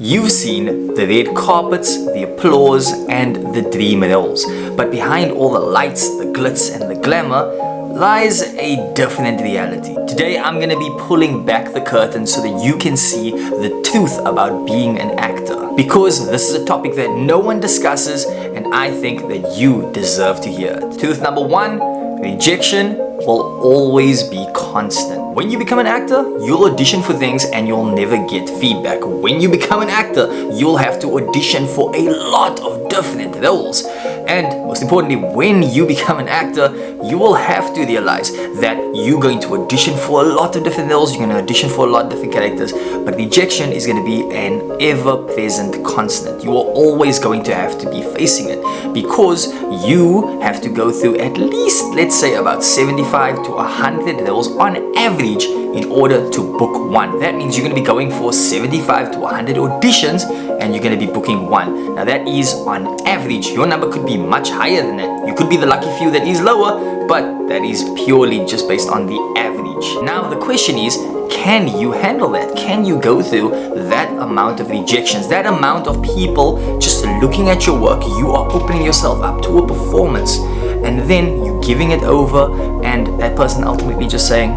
You've seen the red carpets, the applause, and the dream rolls. But behind all the lights, the glitz, and the glamour lies a different reality. Today, I'm going to be pulling back the curtain so that you can see the truth about being an actor. Because this is a topic that no one discusses, and I think that you deserve to hear it. Truth number one, rejection will always be constant. When you become an actor, you'll audition for things and you'll never get feedback. When you become an actor, you'll have to audition for a lot of different roles. And most importantly, when you become an actor, you will have to realize that you're going to audition for a lot of different roles, you're going to audition for a lot of different characters, but rejection is going to be an ever-present constant. You are always going to have to be facing it because you have to go through at least, let's say, about 75 to 100 roles on average in order to book one. That means you're going to be going for 75 to 100 auditions and you're going to be booking one. Now that is on average. Your number could be much higher than that. You could be the lucky few that is lower, but that is purely just based on the average. Now the question is, can you handle that? Can you go through that amount of rejections, that amount of people just looking at your work? You are opening yourself up to a performance and then you're giving it over and that person ultimately just saying,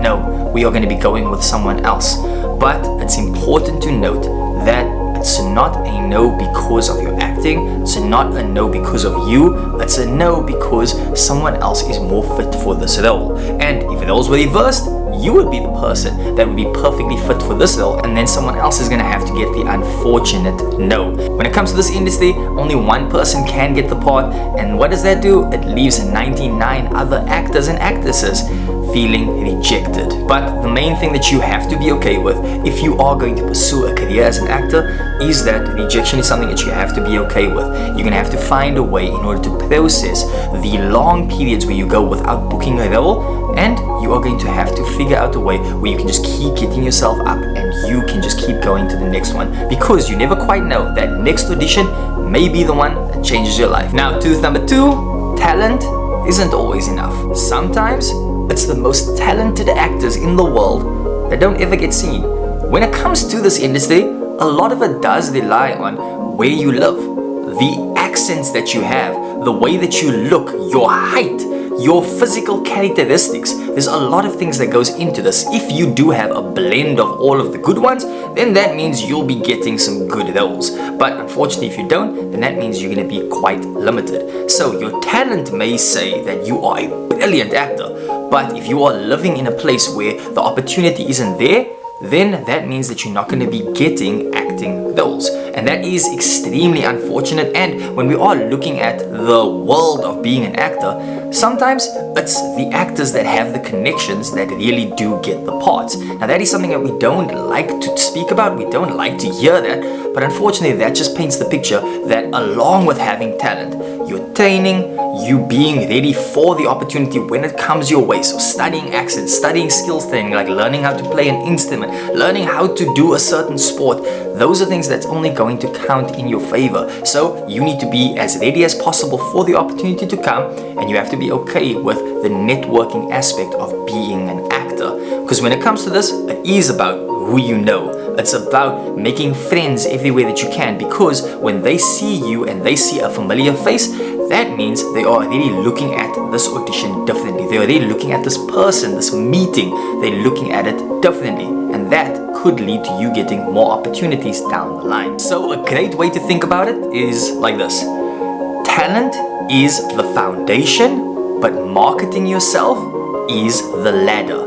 no, we are going to be going with someone else. But it's important to note that it's not a no because of your acting, it's not a no because of you, it's a no because someone else is more fit for this role. And if roles were reversed, you would be the person that would be perfectly fit for this role, and then someone else is going to have to get the unfortunate no. When it comes to this industry, only one person can get the part, and what does that do? It leaves 99 other actors and actresses feeling rejected. But the main thing that you have to be okay with if you are going to pursue a career as an actor is that rejection is something that you have to be okay with. You're going to have to find a way in order to process the long periods where you go without booking a role, and you are going to have to figure out a way where you can just keep getting yourself up and you can just keep going to the next one, because you never quite know, that next audition may be the one that changes your life. Now, truth number two, talent isn't always enough. Sometimes it's the most talented actors in the world that don't ever get seen. When it comes to this industry, a lot of it does rely on where you live, the accents that you have, the way that you look, your height, your physical characteristics. There's a lot of things that goes into this. If you do have a blend of all of the good ones, then that means you'll be getting some good roles. But unfortunately, if you don't, then that means you're going to be quite limited. So your talent may say that you are a brilliant actor, but if you are living in a place where the opportunity isn't there, then that means that you're not going to be getting acting roles. And that is extremely unfortunate. And when we are looking at the world of being an actor, sometimes it's the actors that have the connections that really do get the parts. Now that is something that we don't like to speak about, we don't like to hear that, but unfortunately that just paints the picture that along with having talent, your training, you being ready for the opportunity when it comes your way. So studying accents, studying skills training, like learning how to play an instrument, learning how to do a certain sport, those are things that's only going to count in your favor. So you need to be as ready as possible for the opportunity to come, and you have to be okay with the networking aspect of being an actor. Because when it comes to this, it is about who you know. It's about making friends everywhere that you can, because when they see you and they see a familiar face, that means they are really looking at this audition differently. They are really looking at this person, this meeting, they're looking at it differently. And that could lead to you getting more opportunities down the line. So a great way to think about it is like this. Talent is the foundation, but marketing yourself is the ladder.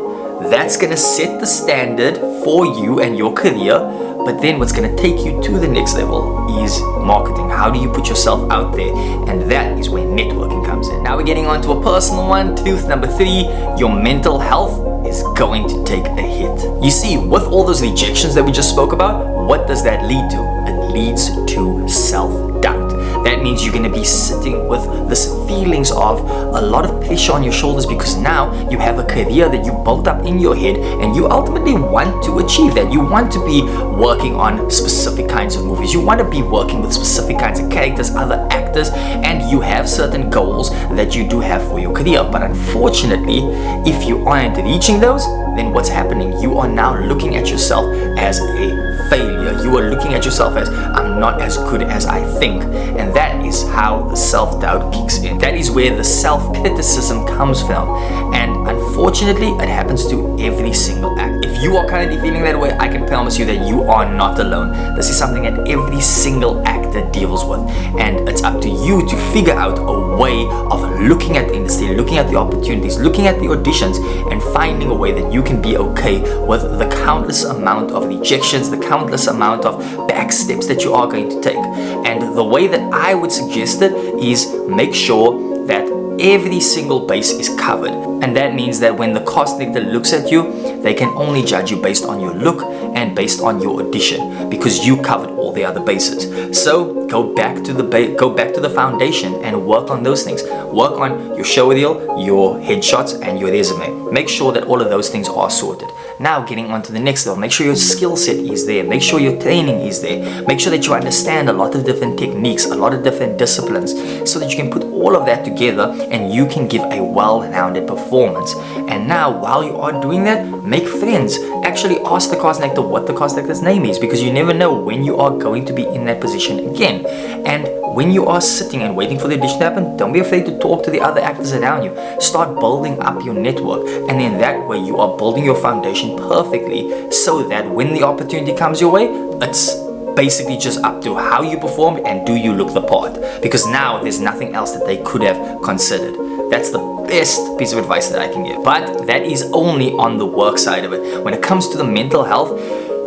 That's going to set the standard for you and your career, but then what's going to take you to the next level is marketing. How do you put yourself out there? And that is where networking comes in. Now we're getting on to a personal one. Truth number three, your mental health is going to take a hit. You see, with all those rejections that we just spoke about, what does that lead to? It leads to self-doubt. That means you're going to be sitting with this feelings of a lot of pressure on your shoulders, because now you have a career that you built up in your head and you ultimately want to achieve that. You want to be working on specific kinds of movies. You want to be working with specific kinds of characters, other actors, and you have certain goals that you do have for your career. But unfortunately, if you aren't reaching those, then what's happening? You are now looking at yourself as a failure. You are looking at yourself as, I'm not as good as I think. And that is how the self-doubt kicks in. That is where the self-criticism comes from. And unfortunately, it happens to every single actor. If you are currently feeling that way, I can promise you that you are not alone. This is something that every single actor deals with. And it's up to you to figure out a way of looking at the industry, looking at the opportunities, looking at the auditions, and finding a way that you can be okay with the countless amount of rejections, the countless amount of back steps that you are going to take. And the way that I would suggest it is make sure that every single base is covered. And that means that when the cast director looks at you, they can only judge you based on your look and based on your audition, because you covered all the other bases. So go back to the foundation and work on those things. Work on your show reel, your headshots, and your resume. Make sure that all of those things are sorted. Now getting on to the next level, make sure your skill set is there, make sure your training is there, make sure that you understand a lot of different techniques, a lot of different disciplines, so that you can put all of that together and you can give a well-rounded performance. And now while you are doing that, make friends. Actually ask the cast actor what the cast actor's name is, because you never know when you are going to be in that position again. And when you are sitting and waiting for the audition to happen, don't be afraid to talk to the other actors around you. Start building up your network, and in that way you are building your foundation perfectly, so that when the opportunity comes your way, it's basically just up to how you performed and do you look the part, because now there's nothing else that they could have considered. That's the best piece of advice that I can give. But that is only on the work side of it. When it comes to the mental health,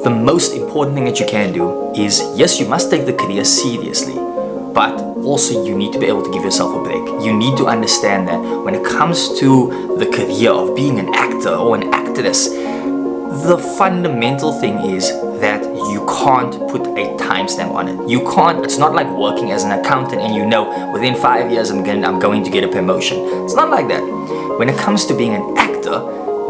the most important thing that you can do is, yes, you must take the career seriously, but also you need to be able to give yourself a break. You need to understand that when it comes to the career of being an actor or an actress, the fundamental thing is that you can't put a timestamp on it. You can't, it's not like working as an accountant and you know within 5 years I'm going to get a promotion. It's not like that. When it comes to being an actor,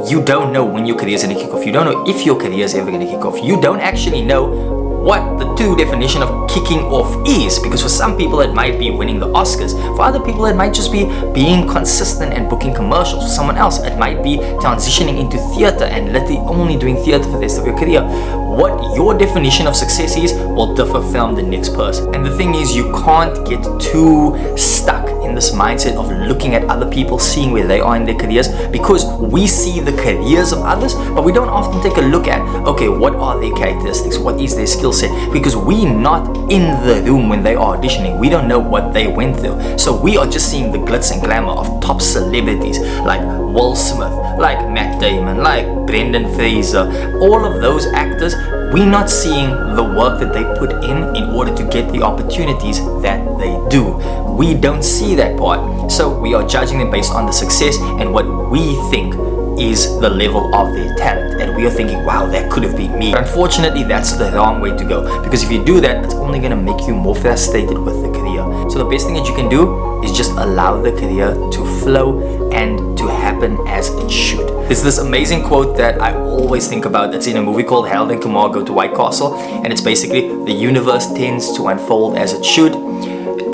you don't know when your career is going to kick off. You don't know if your career is ever going to kick off. You don't actually know what the true definition of kicking off is, because for some people it might be winning the Oscars. For other people it might just be being consistent and booking commercials. For someone else it might be transitioning into theater and literally only doing theater for the rest of your career. What your definition of success is will differ from the next person. And the thing is, you can't get too stuck in this mindset of looking at other people, seeing where they are in their careers, because we see the careers of others, but we don't often take a look at, okay, what are their characteristics, what is their skill set, because we're not in the room when they are auditioning. We don't know what they went through. So we are just seeing the glitz and glamour of top celebrities like Will Smith, like Matt Damon, like Brendan Fraser, all of those actors. We're not seeing the work that they put in order to get the opportunities that they do. We don't see that part. So we are judging them based on the success and what we think is the level of their talent, and we are thinking, wow, that could have been me. But unfortunately, that's the wrong way to go, because if you do that, it's only going to make you more frustrated with the career. So the best thing that you can do is just allow the career to flow and to happen as it should. There's this amazing quote that I always think about. It's in a movie called Harold and Kumar Go to White Castle, and it's basically the universe tends to unfold as it should.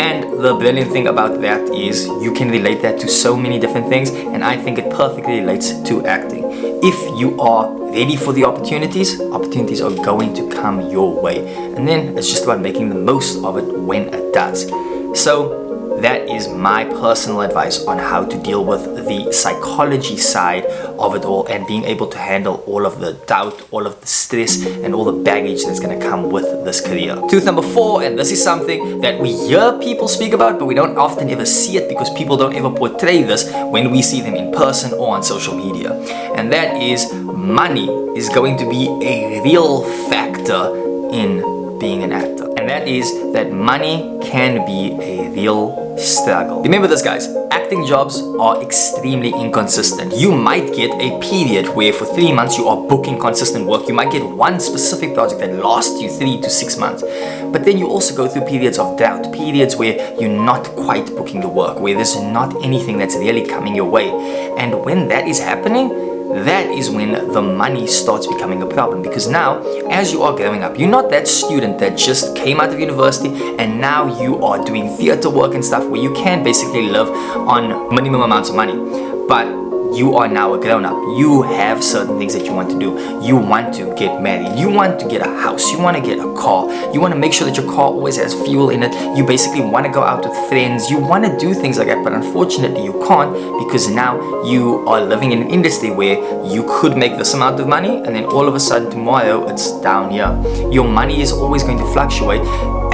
And the brilliant thing about that is you can relate that to so many different things, and I think it perfectly relates to acting. If you are ready for the opportunities are going to come your way, and then it's just about making the most of it when it does. So that is my personal advice on how to deal with the psychology side of it all, and being able to handle all of the doubt, all of the stress, and all the baggage that's going to come with this career. Truth number 4, and this is something that we hear people speak about, but we don't often ever see it because people don't ever portray this when we see them in person or on social media. And that is, money is going to be a real factor in being an actor. And that is that money can be a real struggle. Remember this, guys, acting jobs are extremely inconsistent. You might get a period where for 3 months you are booking consistent work. You might get one specific project that lasts you 3 to 6 months. But then you also go through periods of doubt, periods where you're not quite booking the work, where there's not anything that's really coming your way. And when that is happening, that is when the money starts becoming a problem, because now as you are growing up, you're not that student that just came out of university and now you are doing theater work and stuff where you can basically live on minimum amounts of money. But you are now a grown-up. You have certain things that you want to do. You want to get married. You want to get a house. You want to get a car. You want to make sure that your car always has fuel in it. You basically want to go out with friends. You want to do things like that, but unfortunately you can't, because now you are living in an industry where you could make this amount of money and then all of a sudden tomorrow it's down here. Your money is always going to fluctuate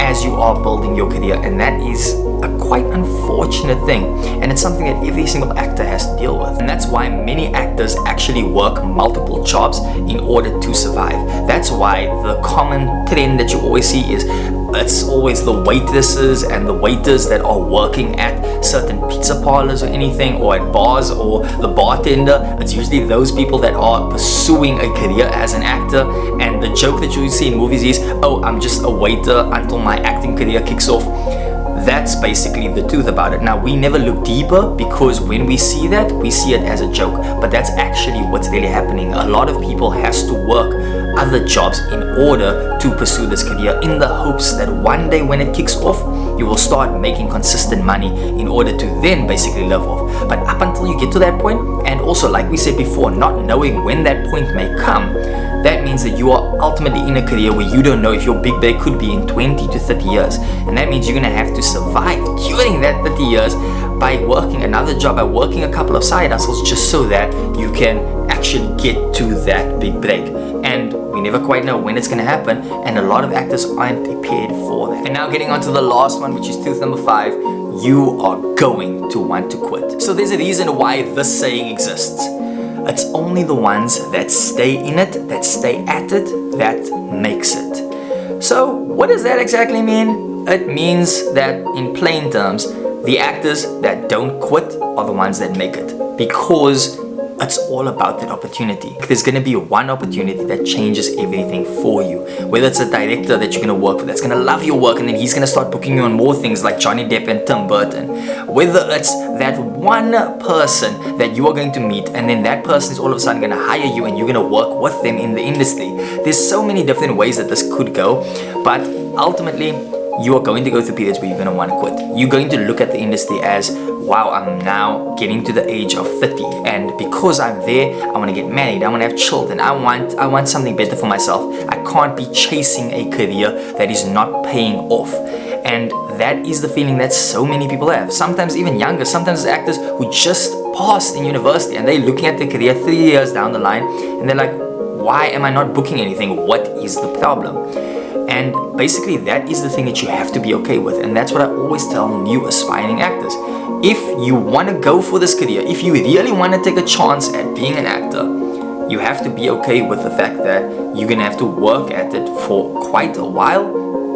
as you are building your career, and that is a quite unfortunate thing, and it's something that every single actor has to deal with. And that's why many actors actually work multiple jobs in order to survive. That's why the common trend that you always see is it's always the waitresses and the waiters that are working at certain pizza parlors or anything, or at bars, or the bartender. It's usually those people that are pursuing a career as an actor, and the joke that you see in movies is, oh, I'm just a waiter until my acting career kicks off. That's basically the truth about it. Now, we never look deeper, because when we see that, we see it as a joke, but that's actually what's really happening. A lot of people has to work other jobs in order to pursue this career, in the hopes that one day when it kicks off, you will start making consistent money in order to then basically live off. But up until you get to that point, and also like we said before, not knowing when that point may come, that means that you are ultimately in a career where you don't know if your big break could be in 20 to 30 years. And that means you're going to have to survive during that 30 years by working another job, by working a couple of side hustles, just so that you can actually get to that big break. And we never quite know when it's going to happen, and a lot of actors aren't prepared for that. And now getting on to the last one, which is truth number 5, you are going to want to quit. So there's a reason why this saying exists. It's only the ones that stay in it, that stay at it, that makes it. So what does that exactly mean? It means that in plain terms, the actors that don't quit are the ones that make it, because it's all about that opportunity. There's going to be one opportunity that changes everything for you. Whether it's a director that you're going to work with that's going to love your work, and then he's going to start booking you on more things like Johnny Depp and Tim Burton. Whether it's that one person that you are going to meet, and then that person is all of a sudden going to hire you and you're going to work with them in the industry. There's so many different ways that this could go, but ultimately you are going to go through periods where you're going to want to quit. You're going to look at the industry as, wow, I'm now getting to the age of 30, and because I'm there, I want to get married, I want to have children, I want something better for myself. I can't be chasing a career that is not paying off. And that is the feeling that so many people have. Sometimes even younger, sometimes actors who just passed in university and they're looking at their career 3 years down the line, and they're like, why am I not booking anything? What is the problem? And basically that is the thing that you have to be okay with, and that's what I always tell new aspiring actors. If you want to go for this career, if you really want to take a chance at being an actor, you have to be okay with the fact that you're going to have to work at it for quite a while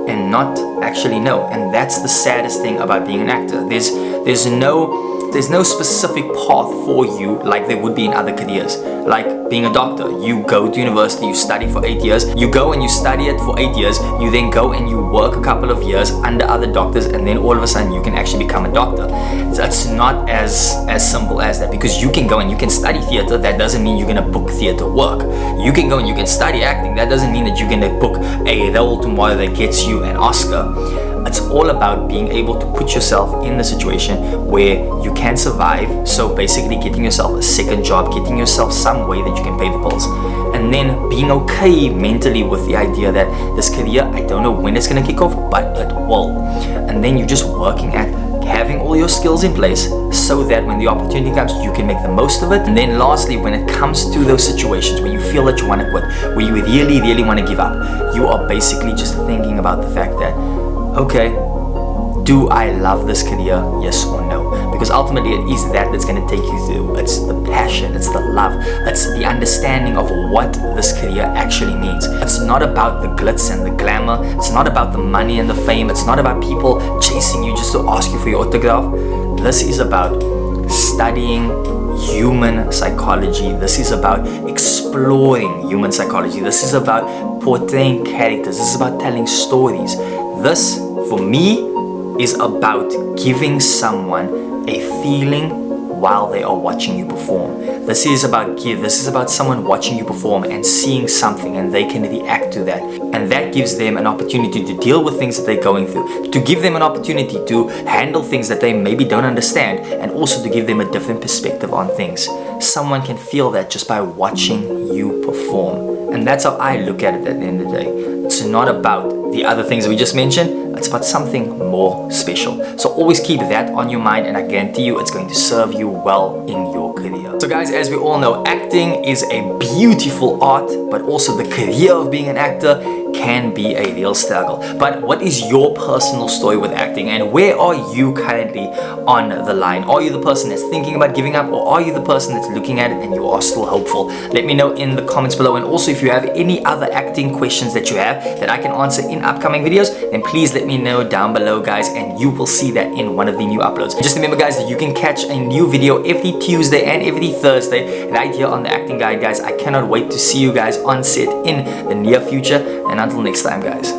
and not actually know. And that's the saddest thing about being an actor. There's no specific path for you like there would be in other careers. Like being a doctor, you go to university, you study for 8 years, you go and you study it for 8 years, you then go and you work a couple of years under other doctors, and then all of a sudden you can actually become a doctor. It's not as simple as that, because you can go and you can study theater, that doesn't mean you're gonna book theater work. You can go and you can study acting, that doesn't mean that you're gonna book a role tomorrow that gets you an Oscar. It's all about being able to put yourself in the situation where you can survive. So basically getting yourself a second job, getting yourself some way that you can pay the bills, and then being okay mentally with the idea that this career, I don't know when it's going to kick off, but it will. And then you're just working at having all your skills in place so that when the opportunity comes, you can make the most of it. And then lastly, when it comes to those situations where you feel that you want to quit, where you really want to give up, you are basically just thinking about the fact that, okay, do I love this career? Yes or no? because ultimately it is that that's going to take you through. It's the passion, it's the love, it's the understanding of what this career actually means. It's not about the glitz and the glamour, it's not about the money and the fame, it's not about people chasing you just to ask you for your autograph. This is about studying human psychology. This is about exploring human psychology. This is about portraying characters. This is about telling stories. This, for me, is about giving someone a feeling while they are watching you perform. This is about someone watching you perform and seeing something, and they can react to that, and that gives them an opportunity to deal with things that they're going through, to give them an opportunity to handle things that they maybe don't understand, and also to give them a different perspective on things. Someone can feel that just by watching you perform, and that's how I look at it at the end of the day. It's not about the other things we just mentioned, it's about something more special. So always keep that on your mind, and I guarantee you it's going to serve you well in your career. So guys, as we all know, acting is a beautiful art, but also the career of being an actor can be a real struggle. But what is your personal story with acting, and where are you currently on the line? Are you the person that's thinking about giving up, or are you the person that's looking at it and you are still hopeful? Let me know in the comments below, and also if you have any other acting questions that you have that I can answer in upcoming videos, then please let me know down below, guys, and you will see that in one of the new uploads. Just remember, guys, that you can catch a new video every Tuesday and every Thursday right here on the Acting Guide, guys. I cannot wait to see you guys on set in the near future, and until next time, guys.